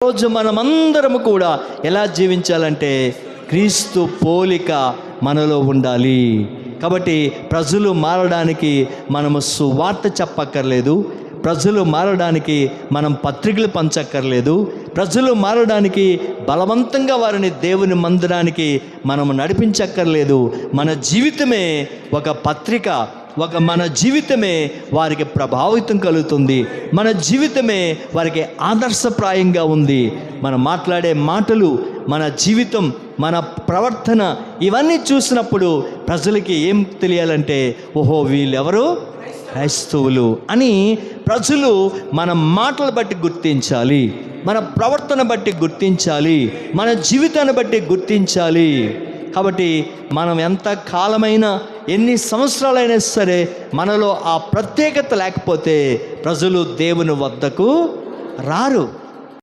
ఈరోజు మనమందరము కూడా ఎలా జీవించాలంటే క్రీస్తు పోలిక మనలో ఉండాలి. కాబట్టి ప్రజలు మారడానికి మనము సువార్త చెప్పక్కర్లేదు, ప్రజలు మారడానికి మనం పత్రికలు పంచక్కర్లేదు, ప్రజలు మారడానికి బలవంతంగా వారిని దేవుని మందిరానికి మనము నడిపించక్కర్లేదు. మన జీవితమే ఒక పత్రిక, మన జీవితమే వారికి ప్రభావితం కలుగుతుంది, మన జీవితమే వారికి ఆదర్శప్రాయంగా ఉంది. మనం మాట్లాడే మాటలు, మన జీవితం, మన ప్రవర్తన ఇవన్నీ చూసినప్పుడు ప్రజలకి ఏం తెలియాలంటే ఓహో వీళ్ళెవరు క్రైస్తవులు అని ప్రజలు మన మాటలు బట్టి గుర్తించాలి, మన ప్రవర్తన బట్టి గుర్తించాలి, మన జీవితాన్ని బట్టి గుర్తించాలి. కాబట్టి మనం ఎంత కాలమైనా ఎన్ని సంవత్సరాలైనా సరే మనలో ఆ ప్రత్యేకత లేకపోతే ప్రజలు దేవుని వద్దకు రారు.